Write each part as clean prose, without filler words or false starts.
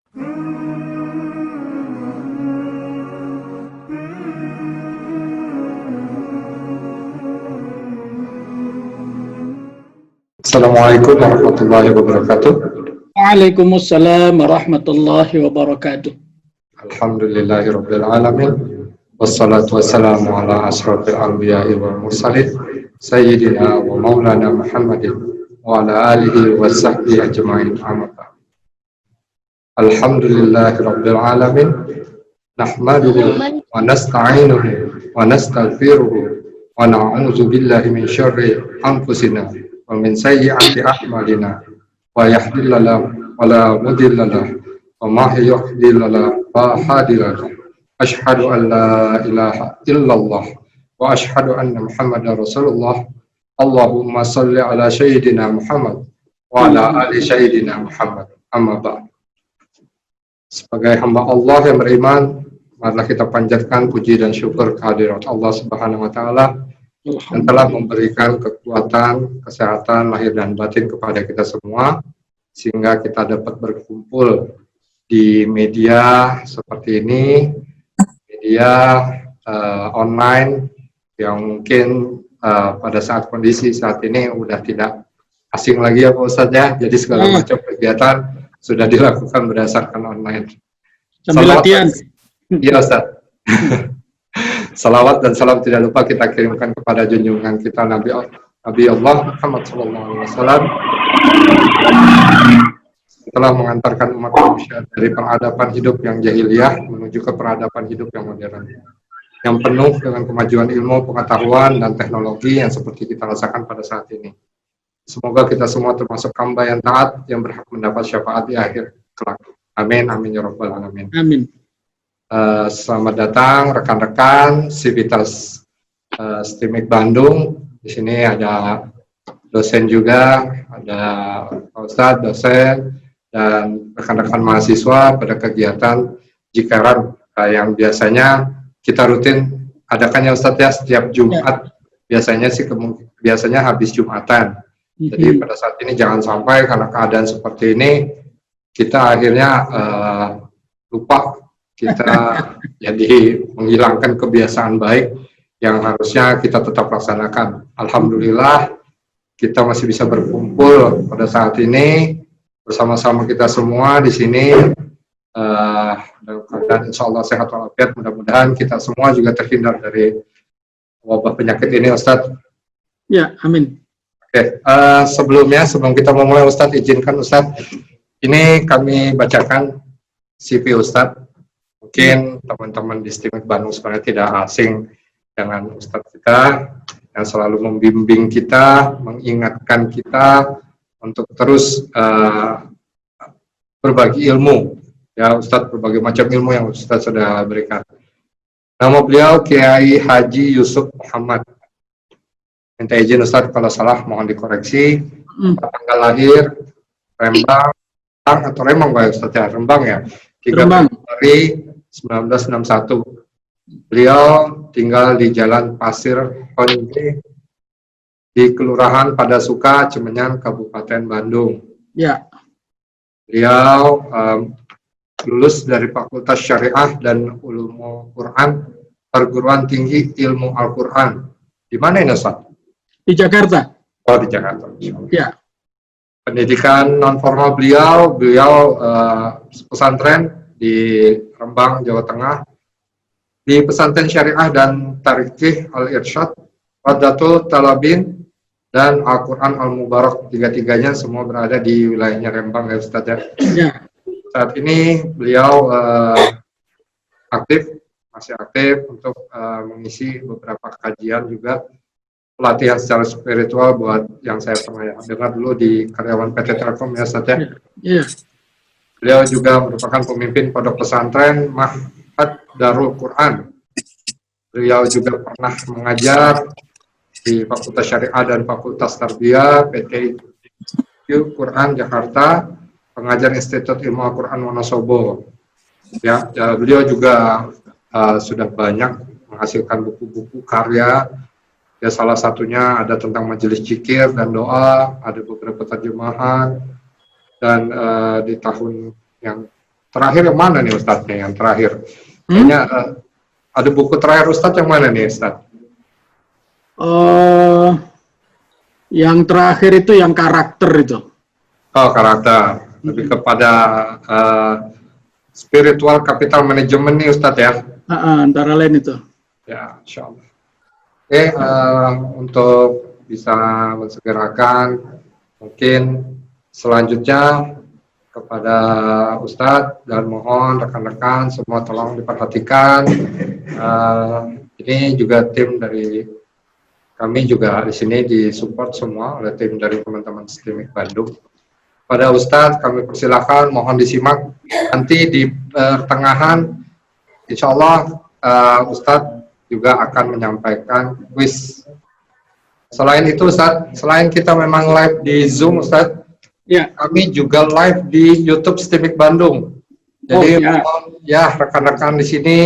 Assalamualaikum warahmatullahi wabarakatuh. Waalaikumsalam warahmatullahi wabarakatuh. Alhamdulillahirabbil alamin. Wassalatu wassalamu ala asyrofil anbiya'i wal mursalin sayyidina wa maulana Muhammadin wa ala alihi wa sahbihi ajma'in. Amma ba'd. Alhamdulillahirabbil alamin. Nahmaduhu wa nasta'inuhu wa nastaghfiruhu wa na'udzu billahi min syarri anfusina wa min sayyiati a'malina wa yahdihillahu wa la mudilla lahu wa ma yudlil fa hadiya lahu. Asyhadu an la ilaha illallah wa asyhadu anna Muhammadar Rasulullah. Allahumma shalli ala sayyidina Muhammad wa ala ali sayyidina Muhammad. Amma ba'd. Sebagai hamba Allah yang beriman, marilah kita panjatkan puji dan syukur kehadirat Allah Subhanahu wa taala yang telah memberikan kekuatan, kesehatan lahir dan batin kepada kita semua sehingga kita dapat berkumpul di media seperti ini, media online yang mungkin pada saat kondisi saat ini udah tidak asing lagi ya Pak Ustadz ya, jadi segala macam kegiatan sudah dilakukan berdasarkan online. Sambil latihan. Iya Ustadz. Salawat dan salam tidak lupa kita kirimkan kepada junjungan kita Nabi Allah Muhammad SAW telah mengantarkan umat manusia dari peradaban hidup yang jahiliyah menuju ke peradaban hidup yang modern, yang penuh dengan kemajuan ilmu, pengetahuan, dan teknologi yang seperti kita rasakan pada saat ini. Semoga kita semua termasuk hamba yang taat yang berhak mendapat syafaat di akhir kelak. Amin, amin ya rabbal alamin. Amin. Selamat datang rekan-rekan Civitas STIMIK Bandung. Di sini ada dosen juga, ada Pak Ustadz, dosen, dan rekan-rekan mahasiswa pada kegiatan Jikaran yang biasanya kita rutin adakan ya Ustadz ya setiap Jumat. Biasanya habis Jumatan. Jadi pada saat ini jangan sampai karena keadaan seperti ini kita akhirnya lupa, kita jadi menghilangkan kebiasaan baik yang harusnya kita tetap laksanakan. Alhamdulillah kita masih bisa berkumpul pada saat ini bersama-sama kita semua di sini dalam keadaan insya Allah sehat walafiat. Mudah-mudahan kita semua juga terhindar dari wabah penyakit ini Ustadz. Ya, amin. Oke, sebelum kita memulai Ustadz, izinkan Ustadz, ini kami bacakan CV Ustadz. Mungkin teman-teman di STIMIK Bandung sebenarnya tidak asing dengan Ustadz kita yang selalu membimbing kita, mengingatkan kita untuk terus berbagi ilmu. Ya Ustadz, berbagai macam ilmu yang Ustadz sudah berikan. Nama beliau Kiai Haji Yusuf Muhammad. Minta izin Ustadz kalau salah mohon dikoreksi. Tanggal lahir Rembang atau Rembang Pak Ustadz ya? Rembang ya. 3 Februari 1961. Beliau tinggal di Jalan Pasir Honje di Kelurahan Padasuka, Cimenyan, Kabupaten Bandung. Ya. Beliau lulus dari Fakultas Syariah dan Ulumul Quran, Perguruan Tinggi Ilmu Al-Quran. Di mana ini Ustaz? Di Jakarta. Oh, di Jakarta. Ya. Pendidikan non formal beliau pesantren di Rembang, Jawa Tengah, di pesantren syariah dan Tariqih Al-Irsyad, Wadatul Talabin, dan Al-Quran Al-Mubarak. Tiga-tiganya semua berada di wilayahnya Rembang ya Ustaz ya. Ya. Saat ini beliau masih aktif untuk mengisi beberapa kajian juga, pelatihan secara spiritual buat yang saya pernah dengar dulu di karyawan PT Telkom ya Ustaz ya. Iya. Beliau juga merupakan pemimpin pondok pesantren Ma'had Darul Quran. Beliau juga pernah mengajar di Fakultas Syariah dan Fakultas Tarbiyah PT Quran Jakarta, pengajar Institut Ilmu Al-Quran Wonosobo. Ya, beliau juga sudah banyak menghasilkan buku-buku karya. Ya, salah satunya ada tentang majelis zikir dan doa, ada beberapa terjemahan, dan di tahun yang terakhir yang mana nih Ustadz nih, yang terakhir? Kayaknya ada buku terakhir Ustadz yang mana nih Ustadz? Yang terakhir itu yang karakter itu. Oh, karakter. Lebih kepada spiritual capital management nih Ustadz ya? Antara lain itu. Ya, insya Allah. Oke, untuk bisa mensegerakan, mungkin selanjutnya kepada Ustadz dan mohon rekan-rekan semua tolong diperhatikan. Ini juga tim dari kami juga di sini disupport semua oleh tim dari teman-teman STIMIK Bandung. Pada Ustadz kami persilakan, mohon disimak. Nanti di pertengahan, insya Allah Ustadz juga akan menyampaikan quiz. Selain itu Ustadz, selain kita memang live di Zoom Ustadz, ya, kami juga live di YouTube STIMIK Bandung. Jadi ya rekan-rekan di sini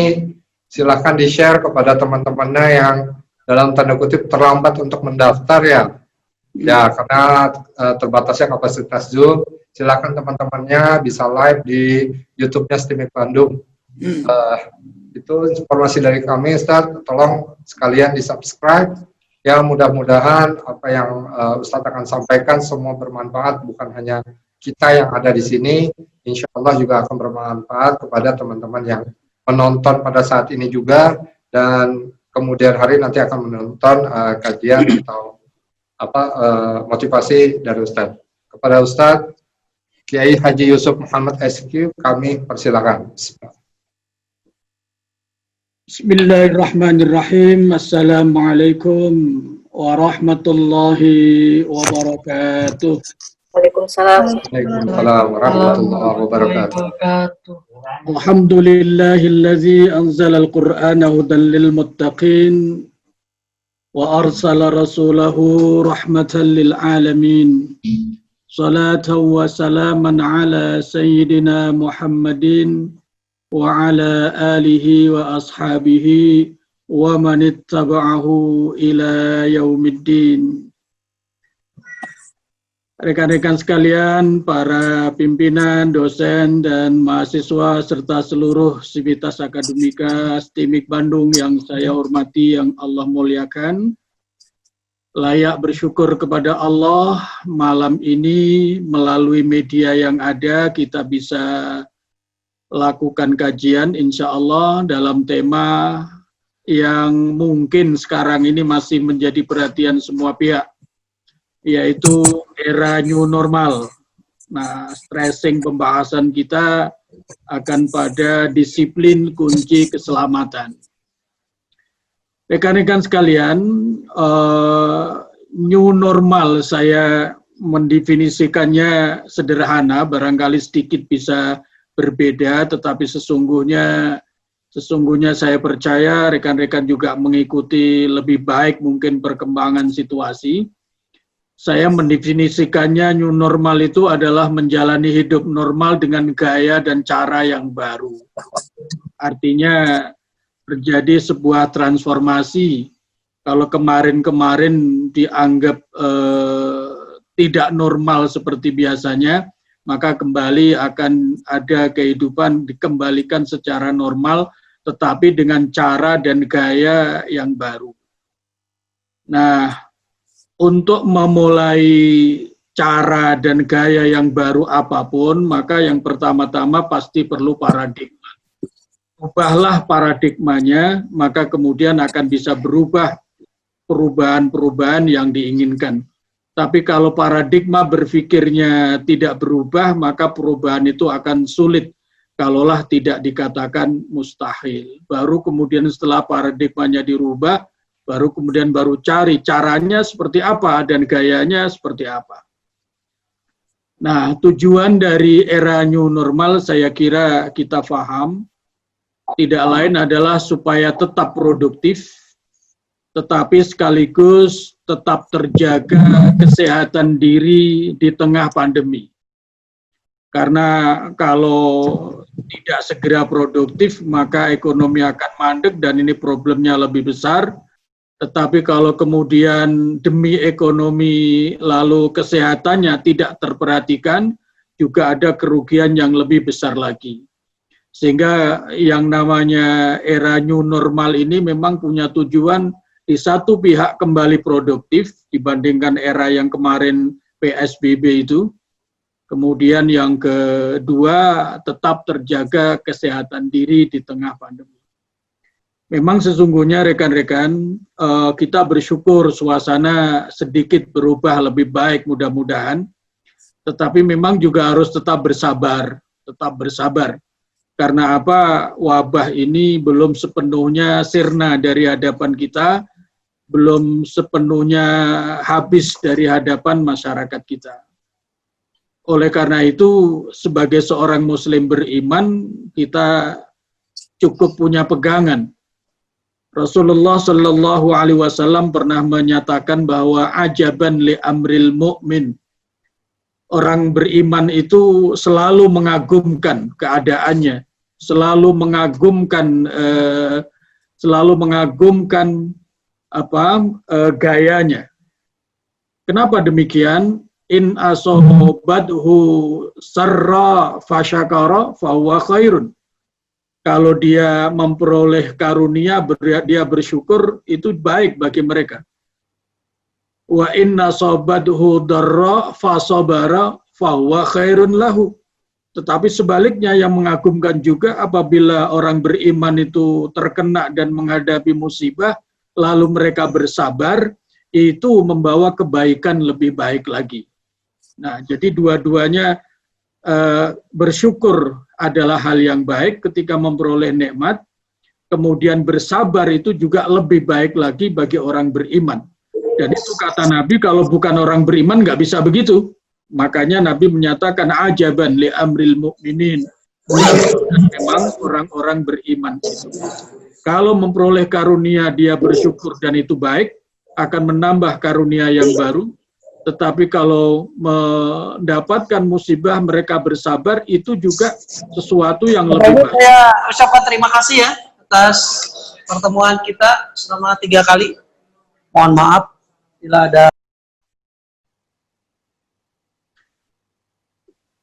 silahkan di-share kepada teman-temannya yang dalam tanda kutip terlambat untuk mendaftar ya. Ya, karena terbatasnya kapasitas Zoom, silakan teman-temannya bisa live di YouTube-nya STIMIK Bandung. Itu informasi dari kami, Ustadz. Tolong sekalian di-subscribe. Ya, mudah-mudahan apa yang Ustadz akan sampaikan semua bermanfaat, bukan hanya kita yang ada di sini. Insya Allah juga akan bermanfaat kepada teman-teman yang menonton pada saat ini juga, dan kemudian hari nanti akan menonton kajian atau motivasi dari Ustadz. Kepada Ustadz Kiai Haji Yusuf Muhammad SQ, kami persilakan. Bismillahirrahmanirrahim. Assalamualaikum warahmatullahi wabarakatuh. Waalaikumsalam. Waalaikumsalam warahmatullahi wabarakatuh. Alhamdulillahillazi anzala al-Qur'ana hudan lil muttaqin wa arsala rasulahu rahmatan lil alamin. Salatan wa salaman ala sayyidina Muhammadin wa ala alihi wa ashabihi wa man ittaba'ahu ila yaumiddin. Rekan-rekan sekalian, para pimpinan, dosen, dan mahasiswa, serta seluruh sivitas akademika STIMIK Bandung yang saya hormati, yang Allah muliakan, layak bersyukur kepada Allah, malam ini melalui media yang ada, kita bisa lakukan kajian insya Allah dalam tema yang mungkin sekarang ini masih menjadi perhatian semua pihak, yaitu era new normal. Nah, stressing pembahasan kita akan pada disiplin kunci keselamatan. Rekan-rekan sekalian, new normal saya mendefinisikannya sederhana, barangkali sedikit bisa berbeda, tetapi sesungguhnya saya percaya rekan-rekan juga mengikuti lebih baik mungkin perkembangan situasi. Saya mendefinisikannya new normal itu adalah menjalani hidup normal dengan gaya dan cara yang baru. Artinya terjadi sebuah transformasi. Kalau kemarin-kemarin dianggap tidak normal seperti biasanya, maka kembali akan ada kehidupan dikembalikan secara normal, tetapi dengan cara dan gaya yang baru. Nah, untuk memulai cara dan gaya yang baru apapun, maka yang pertama-tama pasti perlu paradigma. Ubahlah paradigmanya, maka kemudian akan bisa berubah perubahan-perubahan yang diinginkan. Tapi kalau paradigma berpikirnya tidak berubah, maka perubahan itu akan sulit, kalaulah tidak dikatakan mustahil. Baru kemudian setelah paradigmanya dirubah, baru kemudian cari caranya seperti apa dan gayanya seperti apa. Nah, tujuan dari era new normal saya kira kita paham, tidak lain adalah supaya tetap produktif, tetapi sekaligus tetap terjaga kesehatan diri di tengah pandemi. Karena kalau tidak segera produktif, maka ekonomi akan mandek dan ini problemnya lebih besar. Tetapi kalau kemudian demi ekonomi lalu kesehatannya tidak terperhatikan, juga ada kerugian yang lebih besar lagi. Sehingga yang namanya era new normal ini memang punya tujuan di satu pihak kembali produktif dibandingkan era yang kemarin PSBB itu. Kemudian yang kedua, tetap terjaga kesehatan diri di tengah pandemi. Memang sesungguhnya rekan-rekan, kita bersyukur suasana sedikit berubah lebih baik mudah-mudahan, tetapi memang juga harus tetap bersabar. Karena apa? Wabah ini belum sepenuhnya sirna dari hadapan kita, belum sepenuhnya habis dari hadapan masyarakat kita. Oleh karena itu, sebagai seorang muslim beriman, kita cukup punya pegangan. Rasulullah Shallallahu Alaihi Wasallam pernah menyatakan bahwa ajaban li amril mu'min. Orang beriman itu selalu mengagumkan keadaannya, selalu mengagumkan gayanya. Kenapa demikian? In asobathu sarra fasyakara fahuwa khairun. Kalau dia memperoleh karunia, dia bersyukur, itu baik bagi mereka. Wa inna asobathu darra fasabara fahuwa khairun lahu. Tetapi sebaliknya yang mengagumkan juga apabila orang beriman itu terkena dan menghadapi musibah, lalu mereka bersabar, itu membawa kebaikan lebih baik lagi. Nah, jadi dua-duanya bersyukur adalah hal yang baik ketika memperoleh nikmat, kemudian bersabar itu juga lebih baik lagi bagi orang beriman. Dan itu kata Nabi, kalau bukan orang beriman nggak bisa begitu. Makanya Nabi menyatakan ajaban li amril mu'minin. Memang orang-orang beriman itu. Kalau memperoleh karunia dia bersyukur dan itu baik, akan menambah karunia yang baru. Tetapi kalau mendapatkan musibah mereka bersabar, itu juga sesuatu yang lebih baik. Saya ucapkan terima kasih ya atas pertemuan kita selama 3 kali. Mohon maaf bila ada.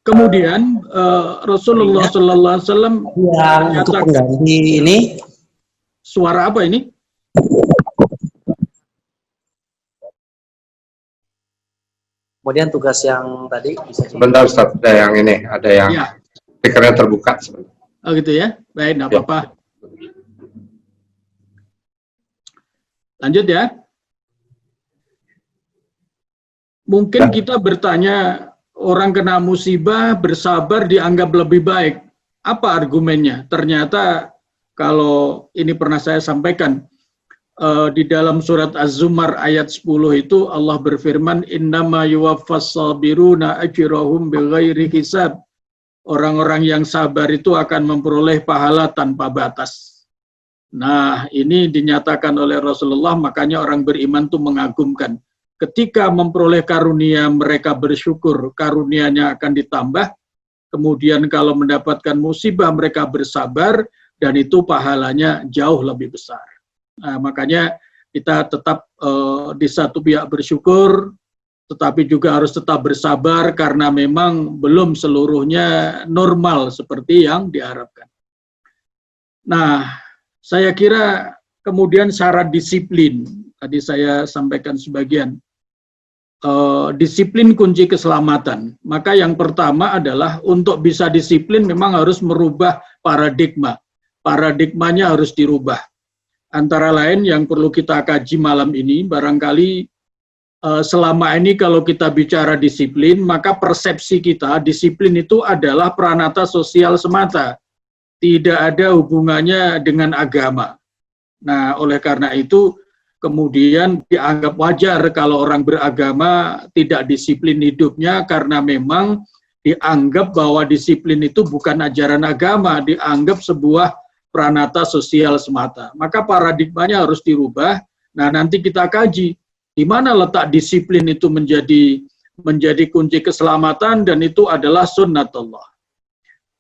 Kemudian Rasulullah Sallallahu Alaihi Wasallam yang untuk pengganti ini. Suara apa ini? Kemudian tugas yang tadi bisa Sebentar Ustaz, ada yang ini, ada yang Ya. speakernya terbuka sebentar. Oh gitu ya, baik, nggak apa-apa. Lanjut ya. Mungkin kita bertanya, orang kena musibah bersabar dianggap lebih baik. Apa argumennya? Ternyata kalau ini pernah saya sampaikan, di dalam surat Az-Zumar ayat 10 itu Allah berfirman, innama yuwaffas sabiruna ajrahum bighairi hisab. Orang-orang yang sabar itu akan memperoleh pahala tanpa batas. Nah, ini dinyatakan oleh Rasulullah, makanya orang beriman itu mengagumkan. Ketika memperoleh karunia, mereka bersyukur, karunianya akan ditambah. Kemudian kalau mendapatkan musibah, mereka bersabar, dan itu pahalanya jauh lebih besar. Nah, makanya kita tetap di satu pihak bersyukur, tetapi juga harus tetap bersabar karena memang belum seluruhnya normal seperti yang diharapkan. Nah, saya kira kemudian syarat disiplin, tadi saya sampaikan sebagian, disiplin kunci keselamatan. Maka yang pertama adalah untuk bisa disiplin memang harus merubah paradigma. Paradigmanya harus dirubah. Antara lain yang perlu kita kaji malam ini, barangkali selama ini kalau kita bicara disiplin, maka persepsi kita disiplin itu adalah pranata sosial semata, tidak ada hubungannya dengan agama. Nah, oleh karena itu kemudian dianggap wajar kalau orang beragama tidak disiplin hidupnya karena memang dianggap bahwa disiplin itu bukan ajaran agama, dianggap sebuah pranata sosial semata. Maka paradigmanya harus dirubah. Nah, nanti kita kaji di mana letak disiplin itu menjadi kunci keselamatan, dan itu adalah sunnatullah.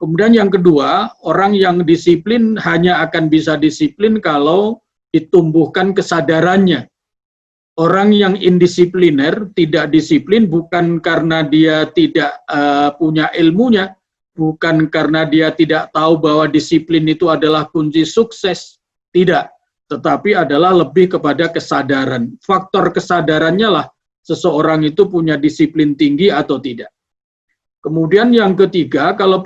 Kemudian yang kedua, orang yang disiplin hanya akan bisa disiplin kalau ditumbuhkan kesadarannya. Orang yang indisipliner, tidak disiplin bukan karena dia tidak punya ilmunya, bukan karena dia tidak tahu bahwa disiplin itu adalah kunci sukses, tidak, tetapi adalah lebih kepada kesadaran. Faktor kesadarannya lah seseorang itu punya disiplin tinggi atau tidak. Kemudian yang ketiga, kalau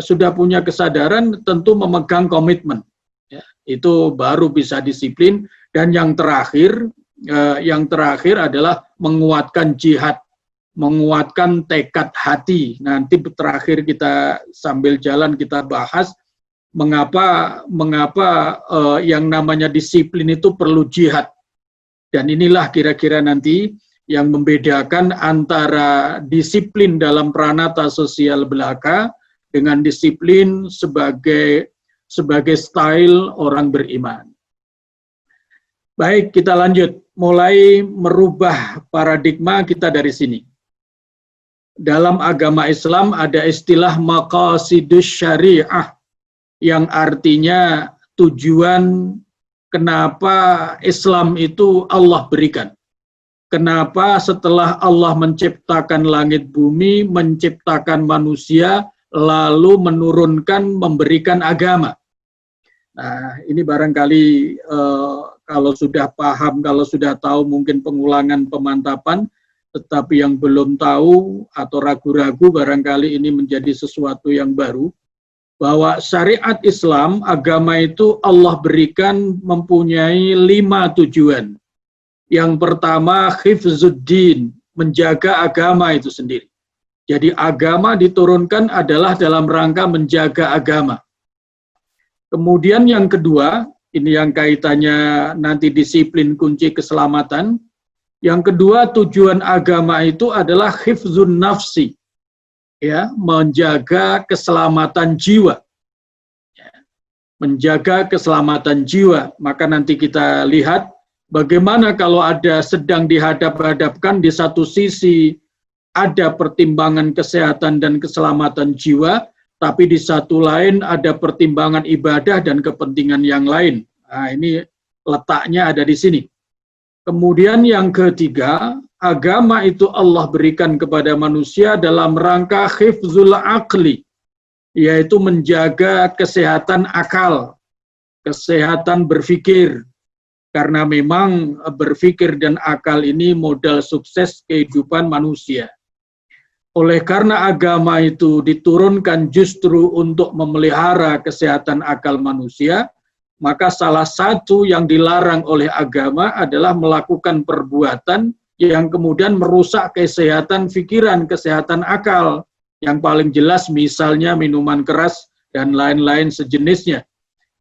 sudah punya kesadaran, tentu memegang komitmen. Ya, itu baru bisa disiplin. Dan yang terakhir adalah menguatkan jihad, menguatkan tekad hati. Nanti terakhir kita sambil jalan kita bahas mengapa yang namanya disiplin itu perlu jihad. Dan inilah kira-kira nanti yang membedakan antara disiplin dalam pranata sosial belaka dengan disiplin sebagai style orang beriman. Baik, kita lanjut. Mulai merubah paradigma kita dari sini. Dalam agama Islam ada istilah maqasidus syariah, yang artinya tujuan kenapa Islam itu Allah berikan. Kenapa setelah Allah menciptakan langit bumi, menciptakan manusia, lalu menurunkan, memberikan agama. Nah, ini barangkali kalau sudah paham, kalau sudah tahu mungkin pengulangan pemantapan, tetapi yang belum tahu atau ragu-ragu barangkali ini menjadi sesuatu yang baru, bahwa syariat Islam, agama itu Allah berikan mempunyai 5 tujuan. Yang pertama, hifzuddin, menjaga agama itu sendiri. Jadi agama diturunkan adalah dalam rangka menjaga agama. Kemudian yang kedua, ini yang kaitannya nanti disiplin kunci keselamatan. Yang kedua, tujuan agama itu adalah hifzun nafsi, ya, menjaga keselamatan jiwa. Menjaga keselamatan jiwa. Maka nanti kita lihat bagaimana kalau ada sedang dihadap-hadapkan, di satu sisi ada pertimbangan kesehatan dan keselamatan jiwa, tapi di satu lain ada pertimbangan ibadah dan kepentingan yang lain. Nah, ini letaknya ada di sini. Kemudian yang ketiga, agama itu Allah berikan kepada manusia dalam rangka hifzul aqli, yaitu menjaga kesehatan akal, kesehatan berpikir. Karena memang berpikir dan akal ini modal sukses kehidupan manusia. Oleh karena agama itu diturunkan justru untuk memelihara kesehatan akal manusia, maka salah satu yang dilarang oleh agama adalah melakukan perbuatan yang kemudian merusak kesehatan pikiran, kesehatan akal. Yang paling jelas misalnya minuman keras dan lain-lain sejenisnya.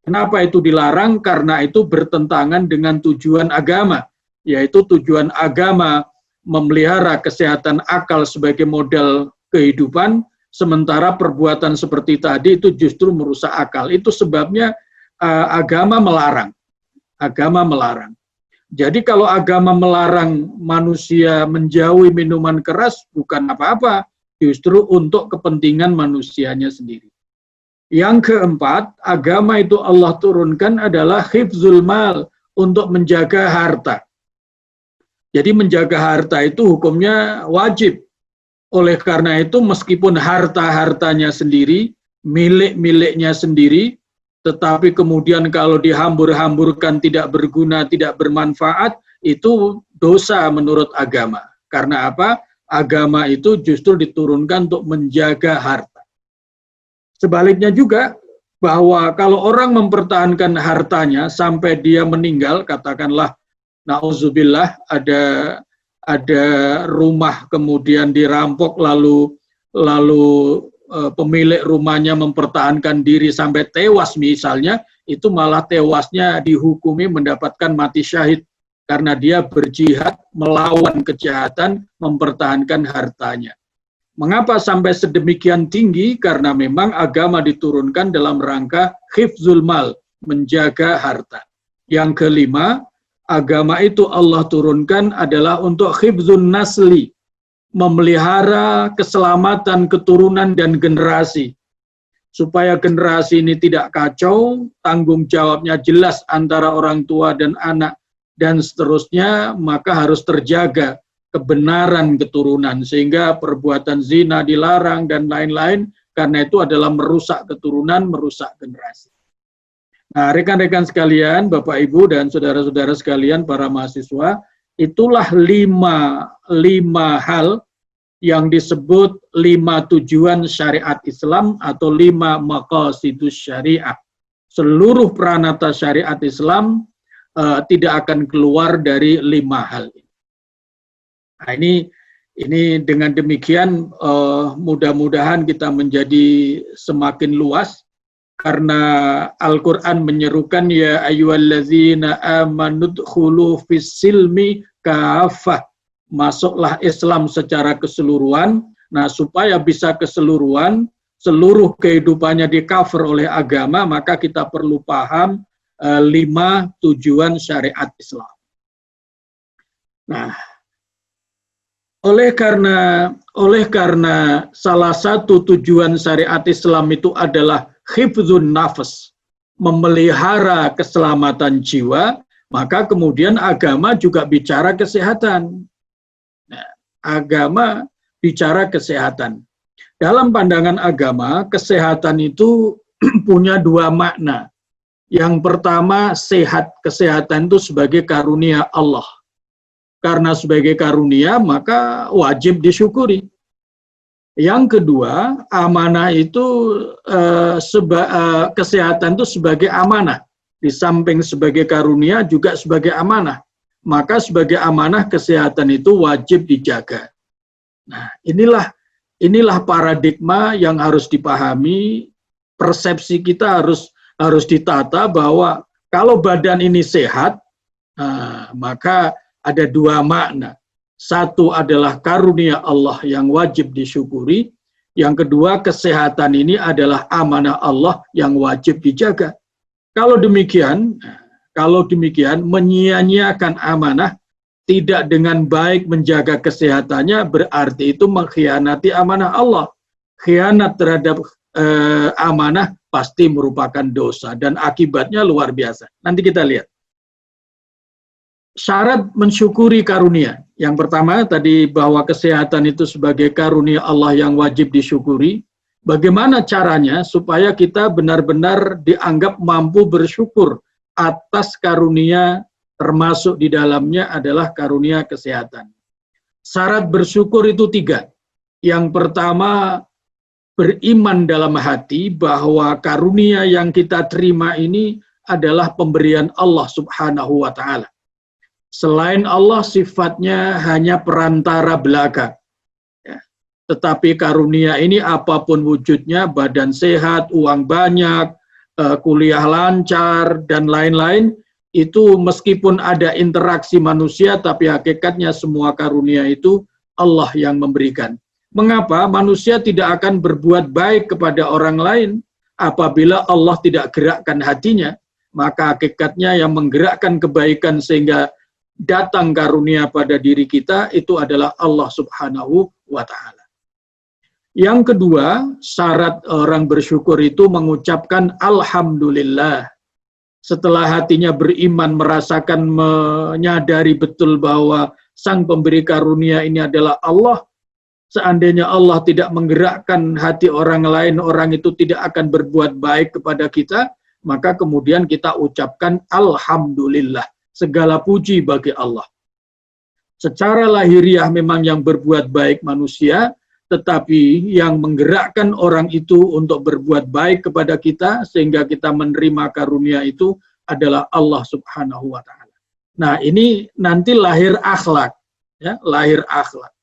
Kenapa itu dilarang? Karena itu bertentangan dengan tujuan agama, yaitu tujuan agama memelihara kesehatan akal sebagai modal kehidupan, sementara perbuatan seperti tadi itu justru merusak akal. Itu sebabnya agama melarang. Agama melarang. Jadi kalau agama melarang manusia menjauhi minuman keras, bukan apa-apa, justru untuk kepentingan manusianya sendiri. Yang keempat, agama itu Allah turunkan adalah hifzul mal, untuk menjaga harta. Jadi menjaga harta itu hukumnya wajib. Oleh karena itu meskipun harta-hartanya sendiri, milik-miliknya sendiri, tetapi kemudian kalau dihambur-hamburkan tidak berguna, tidak bermanfaat, itu dosa menurut agama. Karena apa? Agama itu justru diturunkan untuk menjaga harta. Sebaliknya juga, bahwa kalau orang mempertahankan hartanya sampai dia meninggal, katakanlah na'udzubillah ada rumah kemudian dirampok lalu pemilik rumahnya mempertahankan diri sampai tewas misalnya, itu malah tewasnya dihukumi mendapatkan mati syahid karena dia berjihad melawan kejahatan, mempertahankan hartanya. Mengapa sampai sedemikian tinggi? Karena memang agama diturunkan dalam rangka hifzul mal, menjaga harta. Yang kelima, agama itu Allah turunkan adalah untuk hifzun nasli, memelihara keselamatan keturunan dan generasi. Supaya generasi ini tidak kacau, tanggung jawabnya jelas antara orang tua dan anak, dan seterusnya, maka harus terjaga kebenaran keturunan, sehingga perbuatan zina dilarang dan lain-lain, karena itu adalah merusak keturunan, merusak generasi. Nah, rekan-rekan sekalian, Bapak Ibu dan saudara-saudara sekalian, para mahasiswa, itulah lima hal yang disebut 5 tujuan syariat Islam atau 5 maqasidus syariah. Seluruh peranata syariat Islam tidak akan keluar dari 5 hal ini. Nah, ini dengan demikian mudah-mudahan kita menjadi semakin luas, karena Al-Quran menyerukan ya ayyuhallazina amanu dkhulu fis-silmi kafah, masuklah Islam secara keseluruhan. Nah, supaya bisa keseluruhan, seluruh kehidupannya di-cover oleh agama, maka kita perlu paham 5 tujuan syariat Islam. Nah, oleh karena salah satu tujuan syariat Islam itu adalah hifdzun nafas, memelihara keselamatan jiwa, maka kemudian agama juga bicara kesehatan. Nah, agama bicara kesehatan. Dalam pandangan agama, kesehatan itu punya 2 makna. Yang pertama, sehat. Kesehatan itu sebagai karunia Allah. Karena sebagai karunia, maka wajib disyukuri. Yang kedua, amanah itu kesehatan itu sebagai amanah. Di samping sebagai karunia juga sebagai amanah. Maka sebagai amanah kesehatan itu wajib dijaga. Nah, inilah paradigma yang harus dipahami. Persepsi kita harus ditata bahwa kalau badan ini sehat, maka ada 2 makna. Satu adalah karunia Allah yang wajib disyukuri. Yang kedua, kesehatan ini adalah amanah Allah yang wajib dijaga. Kalau demikian, menyia-nyiakan amanah, tidak dengan baik menjaga kesehatannya, berarti itu mengkhianati amanah Allah. Khianat terhadap amanah pasti merupakan dosa, dan akibatnya luar biasa. Nanti kita lihat. Syarat mensyukuri karunia. Yang pertama tadi bahwa kesehatan itu sebagai karunia Allah yang wajib disyukuri. Bagaimana caranya supaya kita benar-benar dianggap mampu bersyukur atas karunia, termasuk di dalamnya adalah karunia kesehatan. Syarat bersyukur itu 3. Yang pertama, beriman dalam hati bahwa karunia yang kita terima ini adalah pemberian Allah Subhanahu wa Ta'ala. Selain Allah, sifatnya hanya perantara belaka. Ya. Tetapi karunia ini apapun wujudnya, badan sehat, uang banyak, kuliah lancar, dan lain-lain, itu meskipun ada interaksi manusia, tapi hakikatnya semua karunia itu Allah yang memberikan. Mengapa manusia tidak akan berbuat baik kepada orang lain apabila Allah tidak gerakkan hatinya? Maka hakikatnya yang menggerakkan kebaikan sehingga datang karunia pada diri kita itu adalah Allah Subhanahu wa Ta'ala. Yang kedua, syarat orang bersyukur itu mengucapkan Alhamdulillah. Setelah hatinya beriman, merasakan, menyadari betul bahwa sang pemberi karunia ini adalah Allah. Seandainya Allah tidak menggerakkan hati orang lain, orang itu tidak akan berbuat baik kepada kita, maka kemudian kita ucapkan Alhamdulillah. Segala puji bagi Allah. Secara lahiriah memang yang berbuat baik manusia, tetapi yang menggerakkan orang itu untuk berbuat baik kepada kita, sehingga kita menerima karunia itu adalah Allah Subhanahu wa Ta'ala. Nah, ini nanti lahir akhlak. Ya, lahir akhlak.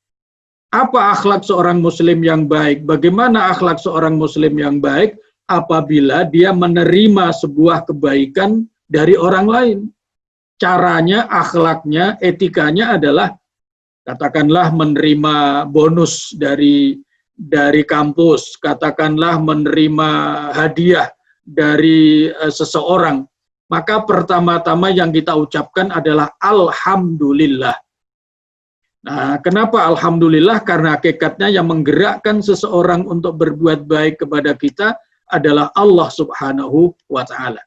Apa akhlak seorang muslim yang baik? Bagaimana akhlak seorang muslim yang baik? Apabila dia menerima sebuah kebaikan dari orang lain. Caranya, akhlaknya, etikanya adalah katakanlah menerima bonus dari kampus, katakanlah menerima hadiah dari seseorang. Maka pertama-tama yang kita ucapkan adalah Alhamdulillah. Nah, kenapa Alhamdulillah? Karena hakikatnya yang menggerakkan seseorang untuk berbuat baik kepada kita adalah Allah Subhanahu wa Ta'ala.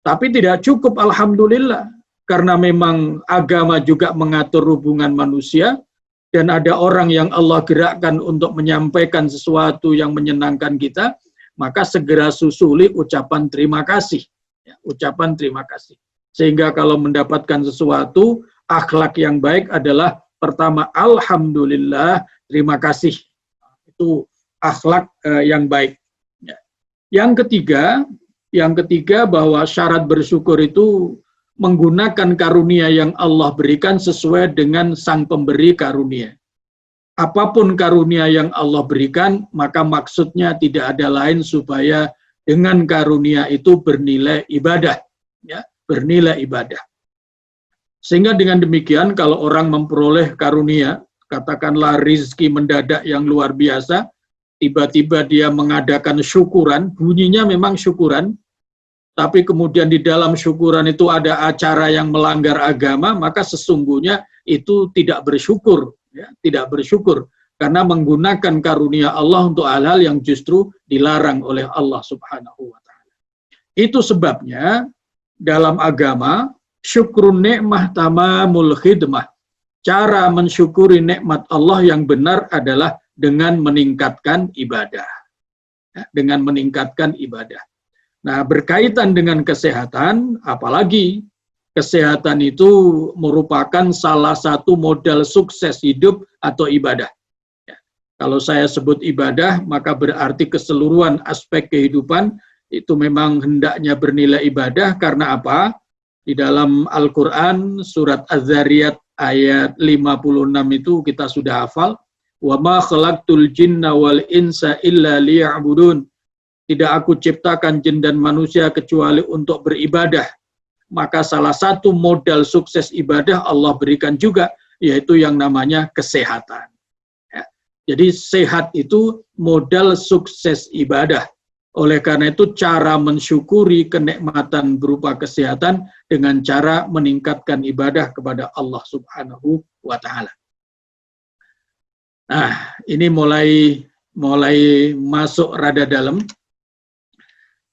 Tapi tidak cukup Alhamdulillah. Karena memang agama juga mengatur hubungan manusia, dan ada orang yang Allah gerakkan untuk menyampaikan sesuatu yang menyenangkan kita, maka segera susuli ucapan terima kasih. Ya, ucapan terima kasih. Sehingga kalau mendapatkan sesuatu, akhlak yang baik adalah pertama, alhamdulillah, terima kasih. Itu akhlak yang baik. Ya. Yang ketiga bahwa syarat bersyukur itu menggunakan karunia yang Allah berikan sesuai dengan sang pemberi karunia. Apapun karunia yang Allah berikan, maka maksudnya tidak ada lain supaya dengan karunia itu bernilai ibadah. Ya, bernilai ibadah. Sehingga dengan demikian kalau orang memperoleh karunia, katakanlah rizki mendadak yang luar biasa, tiba-tiba dia mengadakan syukuran, bunyinya memang syukuran, tapi kemudian di dalam syukuran itu ada acara yang melanggar agama, maka sesungguhnya itu tidak bersyukur, ya, tidak bersyukur karena menggunakan karunia Allah untuk hal-hal yang justru dilarang oleh Allah Subhanahu wa taala. Itu sebabnya dalam agama syukrun nikmah tamamul khidmah. Cara mensyukuri nikmat Allah yang benar adalah dengan meningkatkan ibadah. Ya, dengan meningkatkan ibadah. Nah, berkaitan dengan kesehatan, apalagi kesehatan itu merupakan salah satu modal sukses hidup atau ibadah. Ya. Kalau saya sebut ibadah, maka berarti keseluruhan aspek kehidupan itu memang hendaknya bernilai ibadah. Karena apa? Di dalam Al-Quran, surat Az-Zariyat ayat 56 itu kita sudah hafal. Wa ma khalaqtul jinna wal insa illa liya'budun. Tidak aku ciptakan jin dan manusia kecuali untuk beribadah. Maka salah satu modal sukses ibadah Allah berikan juga, yaitu yang namanya kesehatan. Ya. Jadi sehat itu modal sukses ibadah. Oleh karena itu cara mensyukuri kenikmatan berupa kesehatan dengan cara meningkatkan ibadah kepada Allah Subhanahu wa taala. Nah, ini mulai masuk rada dalam.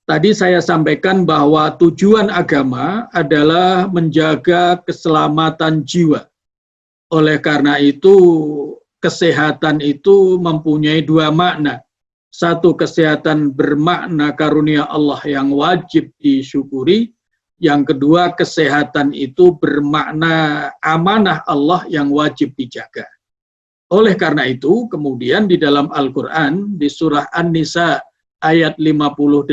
Tadi saya sampaikan bahwa tujuan agama adalah menjaga keselamatan jiwa. Oleh karena itu, kesehatan itu mempunyai dua makna. Satu, kesehatan bermakna karunia Allah yang wajib disyukuri. Yang kedua, kesehatan itu bermakna amanah Allah yang wajib dijaga. Oleh karena itu, kemudian di dalam Al-Quran, di surah An-Nisa, ayat 58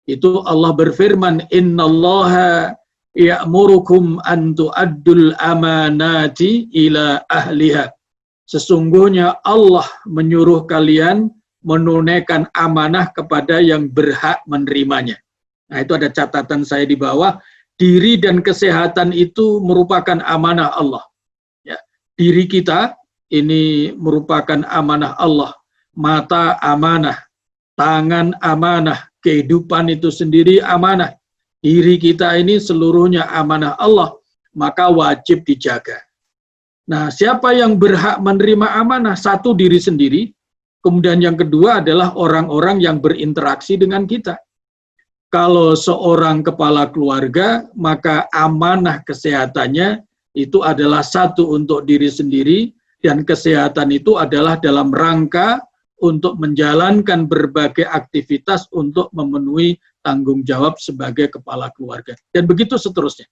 itu Allah berfirman, innallaha ya'murukum an tu'addul amanati ila ahliha. Sesungguhnya Allah menyuruh kalian menunaikan amanah kepada yang berhak menerimanya. Nah, itu ada catatan saya di bawah, diri dan kesehatan itu merupakan amanah Allah. Ya, diri kita ini merupakan amanah Allah. Mata amanah, tangan amanah, kehidupan itu sendiri amanah. Diri kita ini seluruhnya amanah Allah, maka wajib dijaga. Nah, siapa yang berhak menerima amanah? Satu, diri sendiri. Kemudian yang kedua adalah orang-orang yang berinteraksi dengan kita. Kalau seorang kepala keluarga, maka amanah kesehatannya itu adalah satu untuk diri sendiri, dan kesehatan itu adalah dalam rangka untuk menjalankan berbagai aktivitas untuk memenuhi tanggung jawab sebagai kepala keluarga. Dan begitu seterusnya.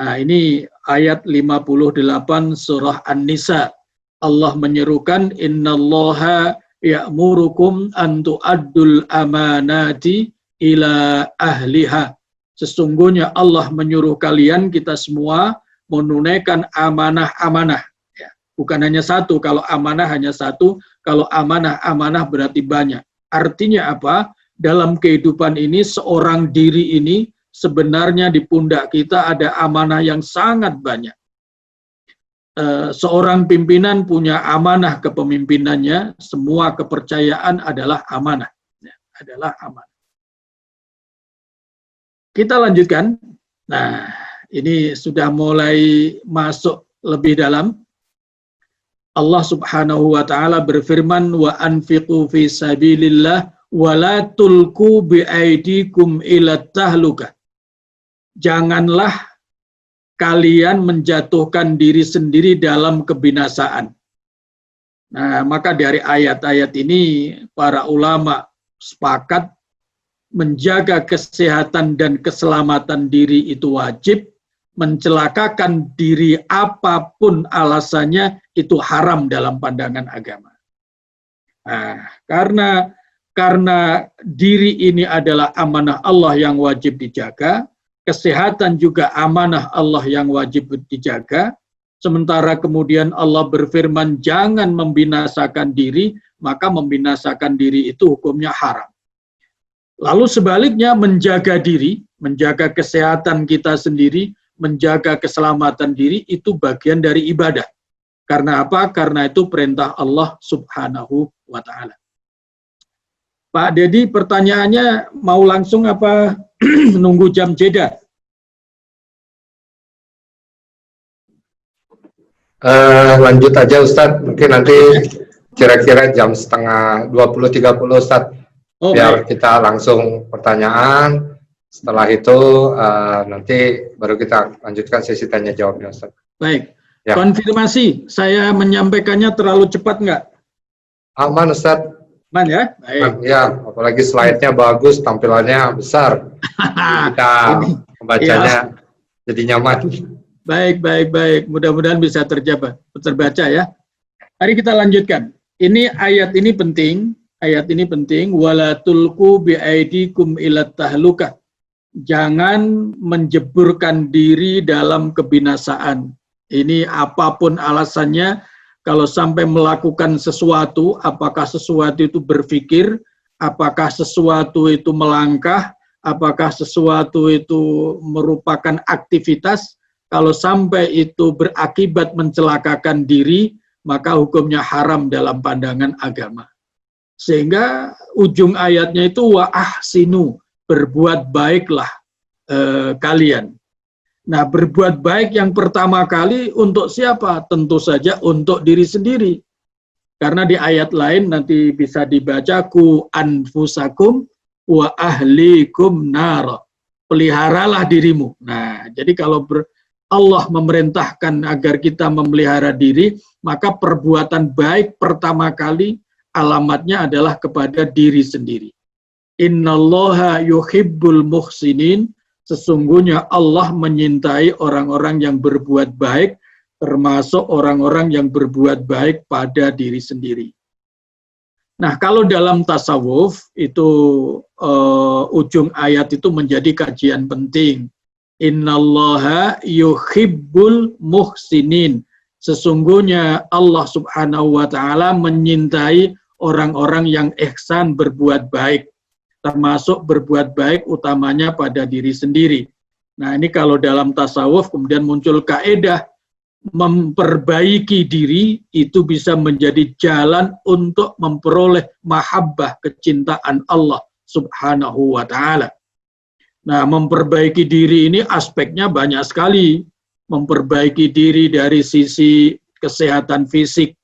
Nah, ini ayat 58 surah An-Nisa. Allah menyerukan, innallaha ya'murukum an tu'addul amanati ila ahliha. Sesungguhnya Allah menyuruh kalian, kita semua, menunaikan amanah-amanah. Ya, bukan hanya satu, kalau amanah hanya satu, kalau amanah-amanah berarti banyak. Artinya apa? Dalam kehidupan ini, seorang diri ini, sebenarnya di pundak kita ada amanah yang sangat banyak. Seorang pimpinan punya amanah kepemimpinannya, semua kepercayaan adalah amanah. Ya, adalah amanah. Kita lanjutkan. Nah, ini sudah mulai masuk lebih dalam. Allah Subhanahu wa taala berfirman, wa anfiqu fi sabilillah wa la tulqu bi aidikum ila tahlukah. Janganlah kalian menjatuhkan diri sendiri dalam kebinasaan. Nah, maka dari ayat-ayat ini para ulama sepakat menjaga kesehatan dan keselamatan diri itu wajib, mencelakakan diri apapun alasannya itu haram dalam pandangan agama. Nah, karena diri ini adalah amanah Allah yang wajib dijaga, kesehatan juga amanah Allah yang wajib dijaga, sementara kemudian Allah berfirman jangan membinasakan diri, maka membinasakan diri itu hukumnya haram. Lalu sebaliknya menjaga diri, menjaga kesehatan kita sendiri, menjaga keselamatan diri itu bagian dari ibadah. Karena apa? Karena itu perintah Allah Subhanahu wa Ta'ala. Pak Dedi, pertanyaannya mau langsung apa nunggu jam jeda? Lanjut aja Ustadz, mungkin nanti kira-kira jam 11:30 Ustadz, biar kita langsung pertanyaan. Setelah itu nanti baru kita lanjutkan sesi tanya jawabnya Ustadz. Baik, ya. Konfirmasi, saya menyampaikannya terlalu cepat nggak? Aman Ustadz. Aman ya? Baik. Ya, apalagi slide-nya bagus, tampilannya besar. Kita membacanya jadi nyaman. Baik. Mudah-mudahan bisa terbaca ya. Mari kita lanjutkan. Ini ayat ini penting. Wala tulqu biaidikum ilat tahlukah. Jangan menjeburkan diri dalam kebinasaan. Ini apapun alasannya, kalau sampai melakukan sesuatu, apakah sesuatu itu berpikir, apakah sesuatu itu melangkah, apakah sesuatu itu merupakan aktivitas, kalau sampai itu berakibat mencelakakan diri, maka hukumnya haram dalam pandangan agama. Sehingga ujung ayatnya itu wa ahsinu, berbuat baiklah kalian. Nah, berbuat baik yang pertama kali untuk siapa? Tentu saja untuk diri sendiri. Karena di ayat lain nanti bisa dibaca ku anfusakum wa ahlikum nar. Peliharalah dirimu. Nah, jadi kalau Allah memerintahkan agar kita memelihara diri, maka perbuatan baik pertama kali alamatnya adalah kepada diri sendiri. Innallaha yuhibbul muhsinin, sesungguhnya Allah menyintai orang-orang yang berbuat baik, termasuk orang-orang yang berbuat baik pada diri sendiri. Nah, kalau dalam tasawuf, itu ujung ayat itu menjadi kajian penting. Innallaha yuhibbul muhsinin. Sesungguhnya Allah Subhanahu wa Ta'ala menyintai orang-orang yang ihsan berbuat baik, termasuk berbuat baik utamanya pada diri sendiri. Nah, ini kalau dalam tasawuf kemudian muncul kaidah memperbaiki diri itu bisa menjadi jalan untuk memperoleh mahabbah, kecintaan Allah Subhanahu wa Ta'ala. Nah, memperbaiki diri ini aspeknya banyak sekali. Memperbaiki diri dari sisi kesehatan fisik,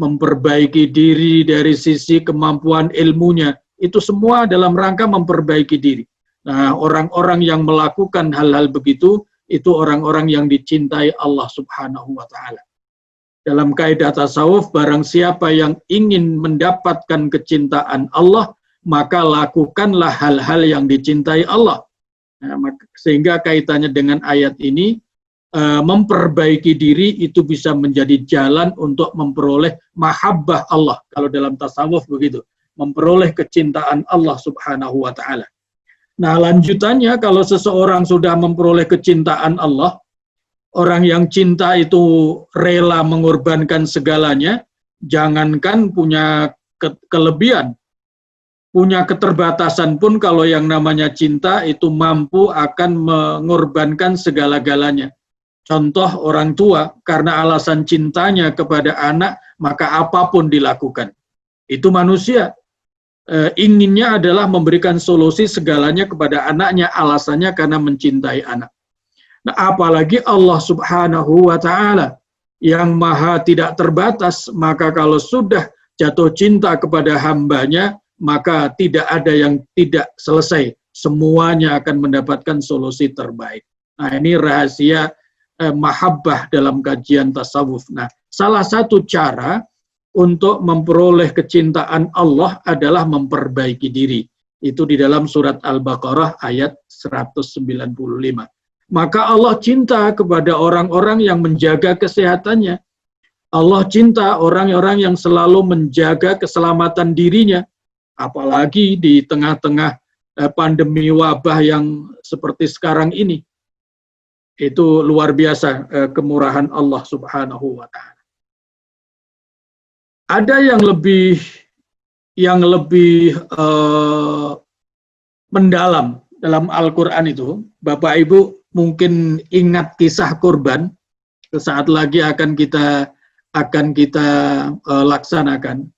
memperbaiki diri dari sisi kemampuan ilmunya, itu semua dalam rangka memperbaiki diri. Nah, orang-orang yang melakukan hal-hal begitu, itu orang-orang yang dicintai Allah Subhanahu wa Ta'ala. Dalam kaidah tasawuf, barang siapa yang ingin mendapatkan kecintaan Allah, maka lakukanlah hal-hal yang dicintai Allah. Nah, sehingga kaitannya dengan ayat ini, memperbaiki diri itu bisa menjadi jalan untuk memperoleh mahabbah Allah. Kalau dalam tasawuf begitu, memperoleh kecintaan Allah Subhanahu wa Ta'ala. Nah, lanjutannya kalau seseorang sudah memperoleh kecintaan Allah, orang yang cinta itu rela mengorbankan segalanya, jangankan punya kelebihan, punya keterbatasan pun kalau yang namanya cinta itu mampu akan mengorbankan segala-galanya. Contoh orang tua, karena alasan cintanya kepada anak, maka apapun dilakukan. Itu manusia. Inginnya adalah memberikan solusi segalanya kepada anaknya, alasannya karena mencintai anak. Nah, apalagi Allah Subhanahu wa Ta'ala yang maha tidak terbatas, maka kalau sudah jatuh cinta kepada hambanya, maka tidak ada yang tidak selesai. Semuanya akan mendapatkan solusi terbaik. Nah, ini rahasia mahabbah dalam kajian tasawuf. Nah, salah satu cara untuk memperoleh kecintaan Allah adalah memperbaiki diri. Itu di dalam surat Al-Baqarah ayat 195. Maka Allah cinta kepada orang-orang yang menjaga kesehatannya. Allah cinta orang-orang yang selalu menjaga keselamatan dirinya. Apalagi di tengah-tengah pandemi wabah yang seperti sekarang ini. Itu luar biasa kemurahan Allah Subhanahu wa Ta'ala. Ada yang lebih mendalam dalam Al-Quran itu. Bapak Ibu mungkin ingat kisah kurban. Sesaat lagi akan kita laksanakan.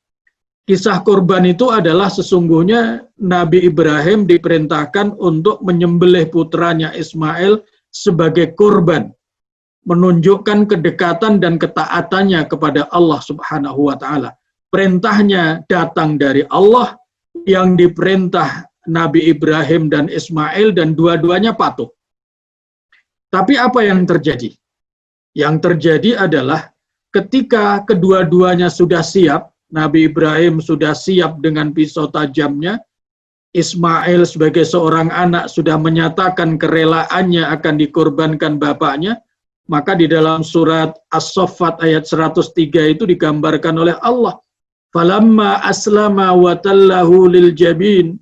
Kisah kurban itu adalah sesungguhnya Nabi Ibrahim diperintahkan untuk menyembelih putranya Ismail sebagai kurban, menunjukkan kedekatan dan ketaatannya kepada Allah Subhanahu wa Ta'ala. Perintahnya datang dari Allah, yang diperintah Nabi Ibrahim dan Ismail, dan dua-duanya patuh. Tapi apa yang terjadi? Yang terjadi adalah ketika kedua-duanya sudah siap, Nabi Ibrahim sudah siap dengan pisau tajamnya, Ismail sebagai seorang anak sudah menyatakan kerelaannya akan dikorbankan bapaknya, maka di dalam surat As-Saffat ayat 103 itu digambarkan oleh Allah. Falamma aslama wa tallahu lil jabin.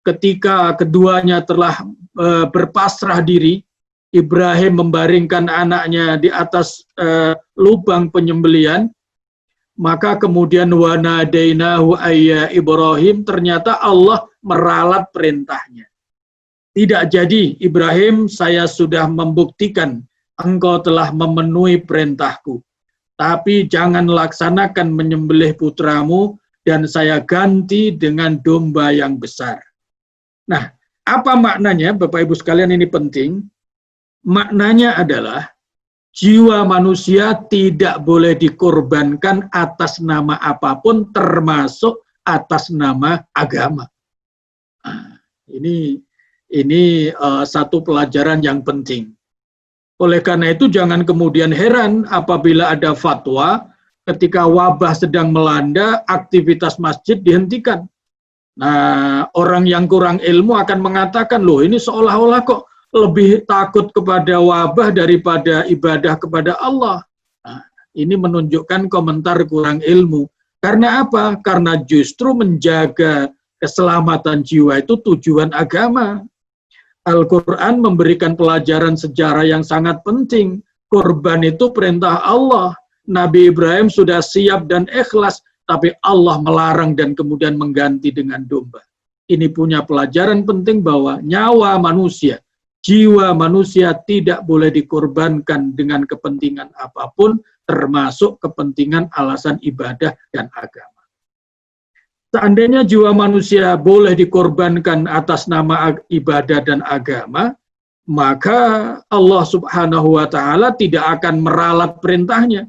Ketika keduanya telah berpasrah diri, Ibrahim membaringkan anaknya di atas lubang penyembelian, maka kemudian wa nadainahu ayya Ibrahim, ternyata Allah meralat perintahnya. Tidak jadi Ibrahim, saya sudah membuktikan engkau telah memenuhi perintahku. Tapi jangan laksanakan menyembelih putramu dan saya ganti dengan domba yang besar. Nah, apa maknanya Bapak Ibu sekalian, ini penting. Maknanya adalah jiwa manusia tidak boleh dikorbankan atas nama apapun, termasuk atas nama agama. Nah, ini satu pelajaran yang penting. Oleh karena itu jangan kemudian heran apabila ada fatwa ketika wabah sedang melanda, aktivitas masjid dihentikan. Nah, orang yang kurang ilmu akan mengatakan, loh ini seolah-olah kok lebih takut kepada wabah daripada ibadah kepada Allah. Nah, ini menunjukkan komentar kurang ilmu. Karena apa? Karena justru menjaga keselamatan jiwa itu tujuan agama. Al-Quran memberikan pelajaran sejarah yang sangat penting. Kurban itu perintah Allah. Nabi Ibrahim sudah siap dan ikhlas, tapi Allah melarang dan kemudian mengganti dengan domba. Ini punya pelajaran penting bahwa nyawa manusia, jiwa manusia tidak boleh dikorbankan dengan kepentingan apapun, termasuk kepentingan alasan ibadah dan agama. Seandainya jiwa manusia boleh dikorbankan atas nama ibadah dan agama, maka Allah Subhanahu wa Ta'ala tidak akan meralat perintahnya.